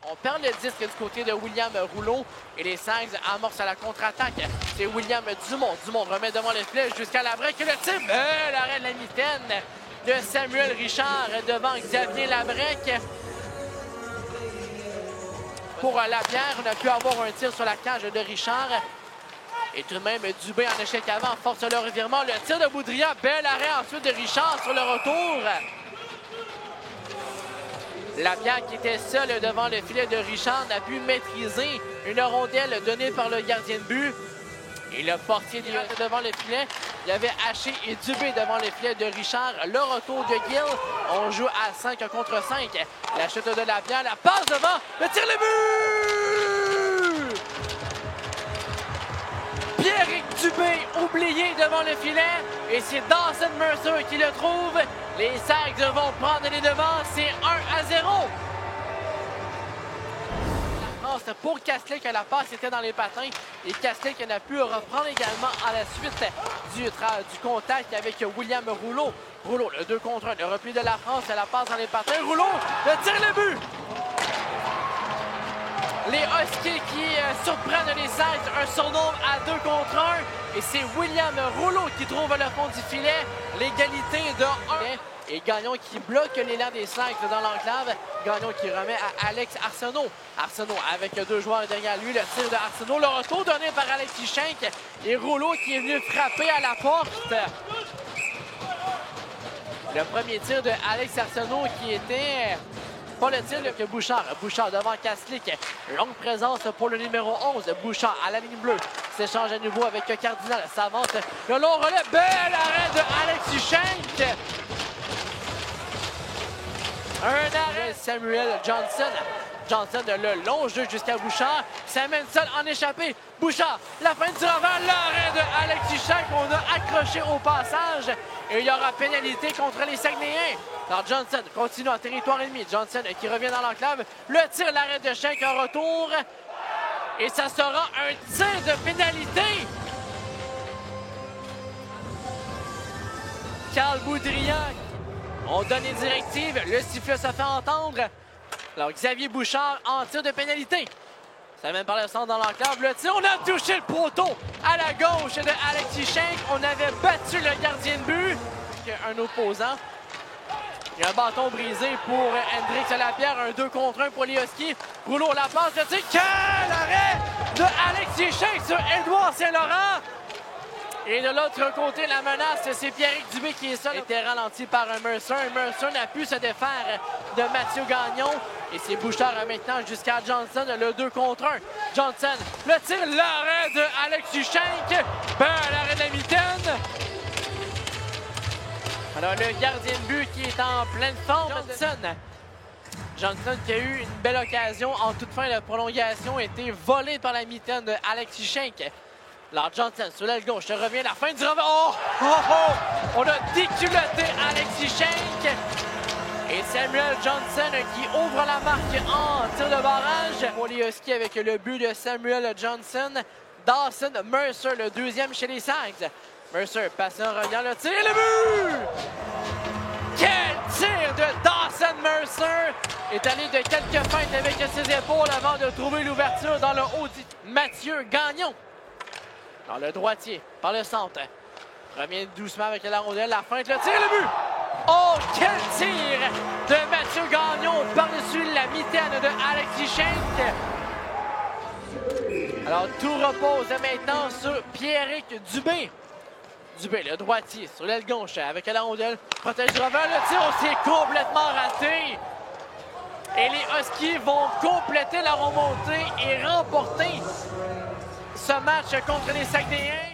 On perd le disque du côté de William Rouleau et les Sags amorcent à la contre-attaque. C'est William Dumont. Dumont remet devant le filet jusqu'à la break et le tir. L'arrêt de la mitaine de Samuel Richard devant Xavier Labrec. Pour Lapierre, on a pu avoir un tir sur la cage de Richard. Et tout de même, Dubé en échec avant force le revirement. Le tir de Boudria, bel arrêt ensuite de Richard sur le retour. Lapierre qui était seul devant le filet de Richard n'a pu maîtriser une rondelle donnée par le gardien de but. Et le portier direct devant le filet. Il y avait Haché et Dubé devant le filet de Richard. Le retour de Gill. On joue à 5 contre 5. La chute de Lapierre, la passe devant. Le tir, le but! Pierrick Dubé oublié devant le filet. Et c'est Dawson Mercer qui le trouve. Les Sags vont prendre les devants. C'est 1-0. Pour Kastlik, la passe était dans les patins et Kastlik a pu reprendre également à la suite du contact avec William Rouleau. Rouleau, le 2 contre 1, le repli de la France, la passe dans les patins. Rouleau, le tir, le but! Les Huskies qui surprennent les Sags, un surnombre à 2 contre 1 et c'est William Rouleau qui trouve le fond du filet, l'égalité de 1. Et Gagnon qui bloque l'élan des Sags dans l'enclave. Gagnon qui remet à Alex Arsenault. Arsenault avec 2 joueurs derrière lui. Le tir de Arsenault. Le retour donné par Alexis Schenk. Et Rouleau qui est venu frapper à la porte. Le premier tir de Alex Arsenault qui était pas le tir que Bouchard. Bouchard devant Kastlik. Longue présence pour le numéro 11. Bouchard à la ligne bleue. S'échange à nouveau avec Cardinal. S'avance. Le long relais. Bel arrêt de Alexis Schenk. Un arrêt, Samuel Johnson. Johnson le long jeu jusqu'à Bouchard. S'amène seul en échappé. Bouchard, la fin du revers, l'arrêt de Alexis Schenk qu'on a accroché au passage. Et il y aura pénalité contre les Saguenayens. Alors Johnson continue en territoire ennemi. Johnson qui revient dans l'enclave. Le tir, l'arrêt de Schenk en retour. Et ça sera un tir de pénalité. Carl Boudrian. On donne les directives, le sifflet se fait entendre. Alors Xavier Bouchard en tir de pénalité. Ça mène par le centre dans l'enclave. Le tir, on a touché le poteau à la gauche de Alexis Schenk. On avait battu le gardien de but. Un opposant. Il y a un bâton brisé pour Hendrix Lapierre. Un 2 contre 1 pour les Huskies. Rouleau la passe. Le tir, quel arrêt de Alexis Schenk sur Édouard Saint-Laurent. Et de l'autre côté, la menace, c'est Pierrick Dubé qui est seul. Il était ralenti par un Mercer. Mercer n'a pu se défaire de Mathieu Gagnon. Et c'est Bouchard maintenant jusqu'à Johnson, le 2 contre 1. Johnson, le tir, l'arrêt de Alexis Schenk. L'arrêt de la mitaine. Alors, le gardien de but qui est en pleine forme. Johnson qui a eu une belle occasion en toute fin de prolongation, a été volé par la mitaine de Alexis Schenk. Alors Johnson sur l'aile gauche, revient la fin du revers. On a déculotté Alexis Schenk. Et Samuel Johnson qui ouvre la marque en tir de barrage. Pour les Huskies avec le but de Samuel Johnson. Dawson Mercer, le 2e chez les Sags. Mercer passe en revient, le tir et le but! Quel tir de Dawson Mercer! Est allé de quelques feintes avec ses épaules avant de trouver l'ouverture dans le haut du Mathieu Gagnon. Dans le droitier, par le centre. Revient doucement avec la rondelle, la feinte, le tir, le but! Oh, quel tir de Mathieu Gagnon par-dessus la mitaine de Alexis Schenk. Alors, tout repose maintenant sur Pierrick Dubé. Dubé, le droitier, sur l'aile gauche, avec la rondelle, protège du revers, le tir, c'est complètement raté. Et les Huskies vont compléter la remontée et remporter ce match contre les Saguenayens.